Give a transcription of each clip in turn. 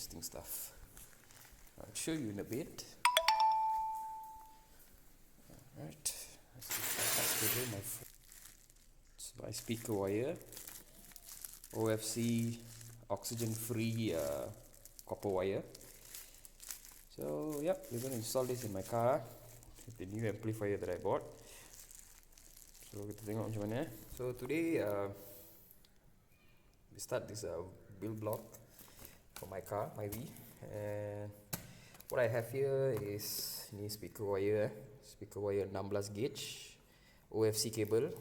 interesting stuff. I'll show you in a bit. Alright, it's my speaker wire, OFC oxygen free copper wire. So yep, we're going to install this in my car with the new amplifier that I bought. So kita tengok macam mana. So today we start this build block for my car, Myvi, and what I have here is ni speaker wire 16 gauge OFC cable.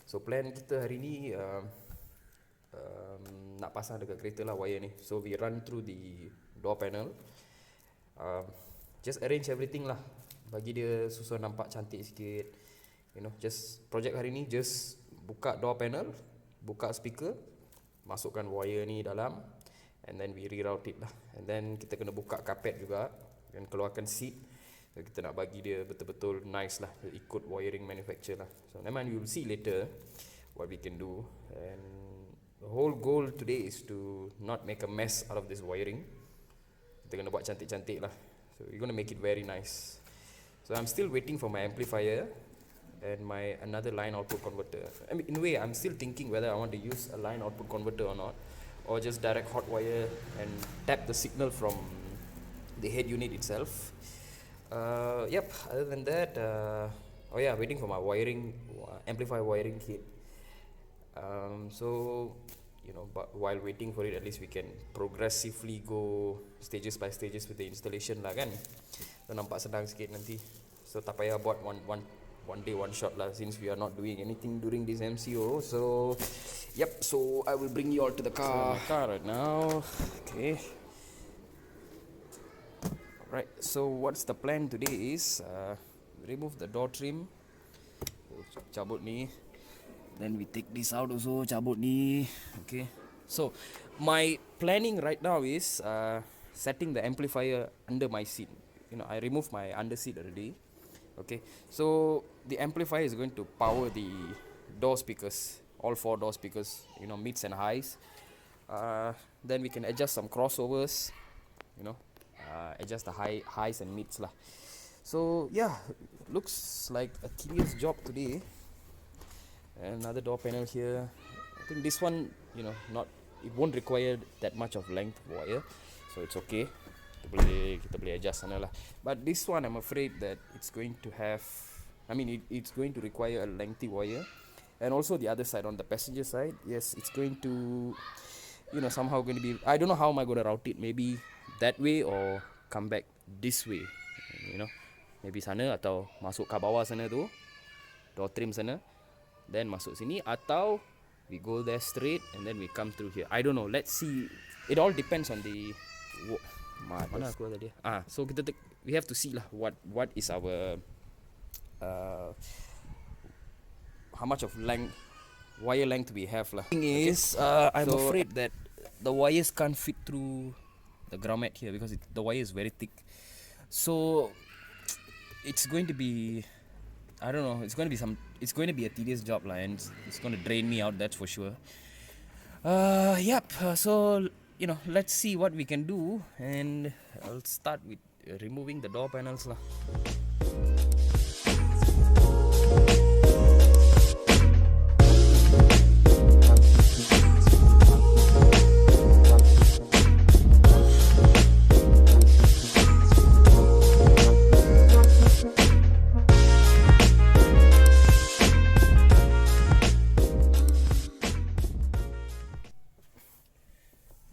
So plan kita hari ni nak pasang dekat kereta lah wire ni. So we run through the door panel, just arrange everything lah, bagi dia susun nampak cantik sikit. You know, just project hari ni just buka door panel, buka speaker, masukkan wire ni dalam, and then we reroute it lah. And then kita kena buka carpet juga dan keluarkan seat. So kita nak bagi dia betul-betul nice lah, ikut wiring manufacturer lah. So never mind, we will see later what we can do. And the whole goal today is to not make a mess out of this wiring. Kita kena buat cantik-cantik lah. So we're gonna make it very nice. So I'm still waiting for my amplifier and my another line output converter. I mean, in a way, I'm still thinking whether I want to use a line output converter or not, or just direct hot wire and tap the signal from the head unit itself. Yep, other than that, oh yeah, waiting for my wiring, amplifier wiring kit. So, you know, but while waiting for it, at least we can progressively go stages by stages with the installation lah kan. So nampak senang sikit nanti. So tak payah buat one day one shot lah, since we are not doing anything during this MCO. So yep, so I will bring you all to the car. So car right now. Okay. Right, so what's the plan today is remove the door trim, cabut ni, then we take this out also, cabut ni. Okay, so my planning right now is setting the amplifier under my seat. You know, I removed my under seat already. Okay, so the amplifier is going to power the door speakers, all 4 door speakers, you know, mids and highs. Then we can adjust some crossovers, you know, adjust the highs and mids lah. So yeah, looks like a tedious job today. Another door panel here. I think this one, you know, it won't require that much of length wire, so it's okay. Kita boleh adjust sana lah. But this one, I'm afraid that it's going to have, I mean, it's going to require a lengthy wire. And also the other side, on the passenger side, yes, it's going to, you know, somehow going to be, I don't know how am I going to route it. Maybe that way or come back this way, you know, maybe sana atau masuk kat bawah sana tu, door trim sana, then masuk sini, atau we go there straight and then we come through here. I don't know, let's see. It all depends on the mana aku tadi. So we have to see lah what is our how much of wire length we have lah. Thing is, I'm afraid that the wires can't fit through the ground mat here because the wire is very thick. So it's going to be, I don't know, it's going to be a tedious job lah, and it's going to drain me out, that's for sure. Yep, so you know, let's see what we can do, and I'll start with removing the door panels lah.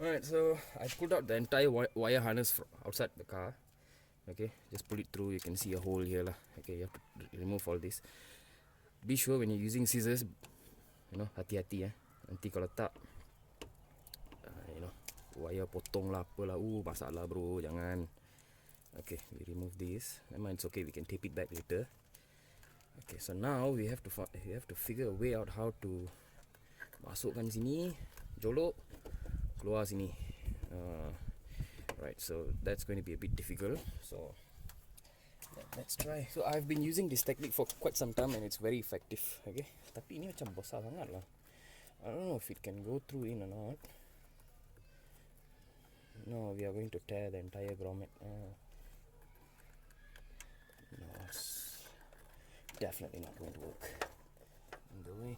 Alright, so I pulled out the entire wire harness from outside the car. Okay, just pull it through. You can see a hole here lah. Okay, you have to remove all this. Be sure when you're using scissors, you know, hati-hati nanti kalau tak, you know, wire potong lah apalah, masalah bro, jangan. Okay, we remove this. Never mind, it's okay, we can tape it back later. Okay, so now we have to figure a way out how to masukkan sini, jolok, keluar sini. Right, so that's going to be a bit difficult. So let's try. So I've been using this technique for quite some time and it's very effective. Okay, tapi ini macam besar sangat lah. I don't know if it can go through in or not. No, we are going to tear the entire grommet. No, it's definitely not going to work. In the way.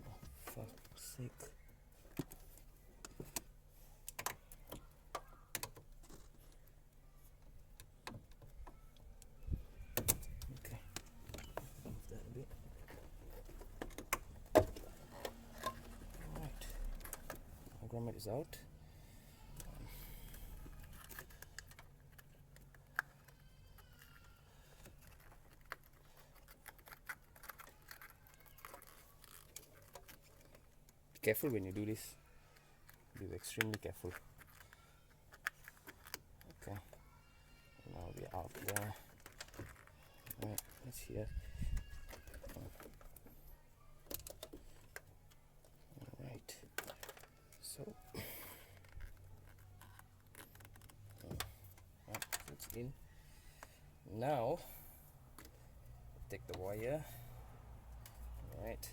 Oh, fuck's sake. Okay, move that a bit. Alright, our grommet is out. Be careful when you do this. Be extremely careful. Okay, now we're out there. Right, let's here. Alright, so it's in. Now take the wire. Alright,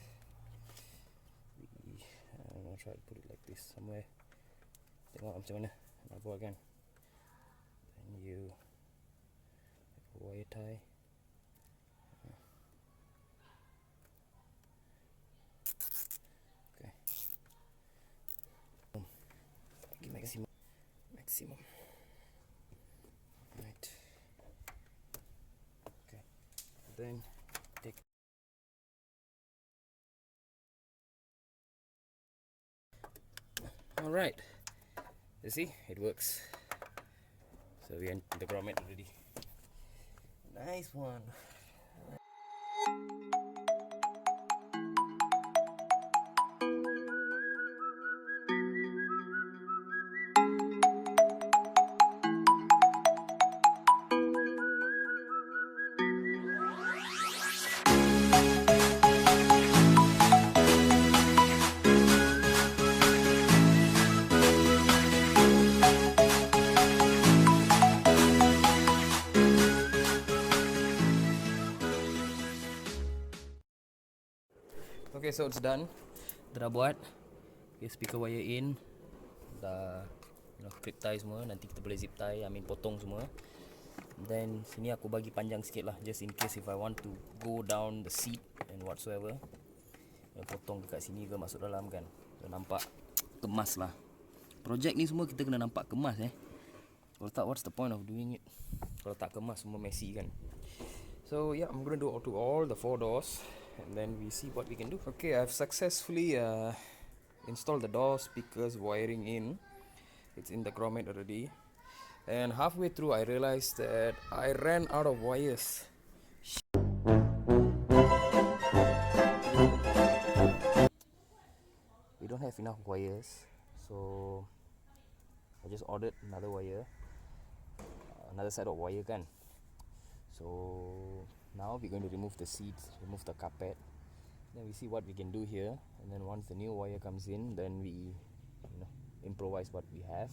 I'm gonna try to put it like this somewhere. Tengok macam mana nak buat kan. Then you wire tie. Okay. Give maximum. Right. Okay. Then take. All right. You see, it works. So we end the grommet already. Nice one. Okay, so it's done. Kita dah buat. Okay, speaker wire in. Dah clip tie semua. Nanti kita boleh zip tie, potong semua. Then sini aku bagi panjang sikit lah, just in case if I want to go down the seat and whatsoever. Potong dekat sini ke masuk dalam kan. So, nampak kemas lah. Projek ni semua kita kena nampak kemas Kalau tak, what's the point of doing it? Kalau tak kemas semua messy kan. So yeah, I'm gonna do to all the 4 doors. And then we see what we can do. Okay, I've successfully installed the door speakers wiring in. It's in the grommet already. And halfway through I realized that I ran out of wires. We don't have enough wires, so I just ordered another wire, another set of wire kan. So now we're going to remove the seats, remove the carpet. Then we see what we can do here. And then once the new wire comes in, then we improvise what we have.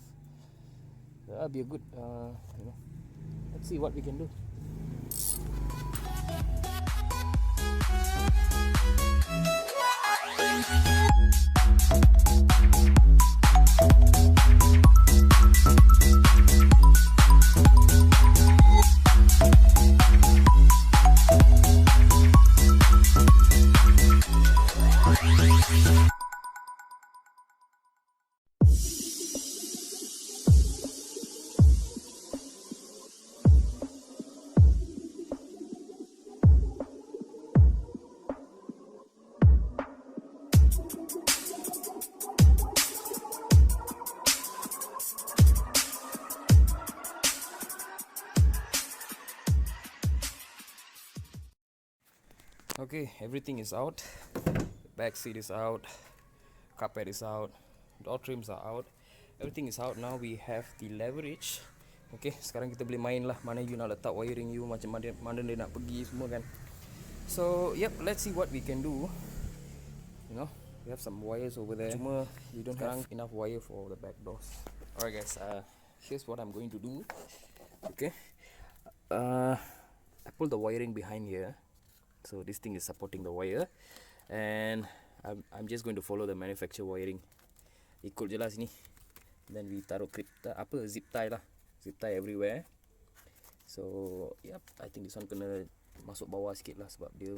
So that'll be a good, let's see what we can do. Okay, everything is out. Back seat is out, carpet is out, door trims are out, everything is out. Now we have the leverage. Okay, sekarang kita boleh main lah mana you nak letak wiring you, macam mana dia nak pergi semua kan. So yep, let's see what we can do. We have some wires over there. Cuma we don't have enough wire for the back doors. Alright guys, here's what I'm going to do. Okay, I pull the wiring behind here. So this thing is supporting the wire, and I'm just going to follow the manufacturer wiring. ikut je lah sini. Then we taruh zip tie lah, zip tie everywhere. So yep, I think this one kena masuk bawah sikit lah sebab dia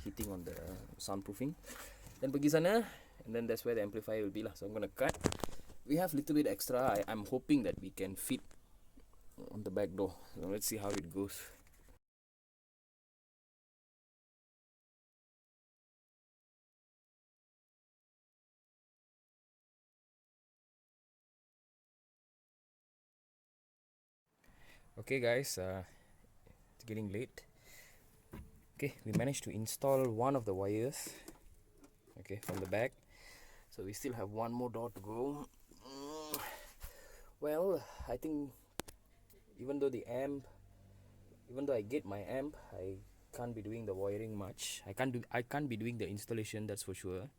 hitting on the soundproofing. Then pergi sana, and then that's where the amplifier will be lah. So I'm gonna cut. We have little bit extra. I'm hoping that we can fit on the back door. So let's see how it goes. Okay guys, it's getting late. Okay, we managed to install one of the wires, okay, from the back. So we still have one more door to go. Well, I think even though I get my amp, I can't be doing the wiring much. I can't be doing the installation, that's for sure.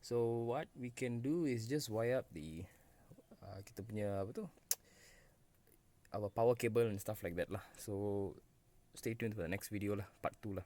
So what we can do is just wire up the kita punya apa tu, our power cable and stuff like that lah. So stay tuned for the next video lah, part 2 lah.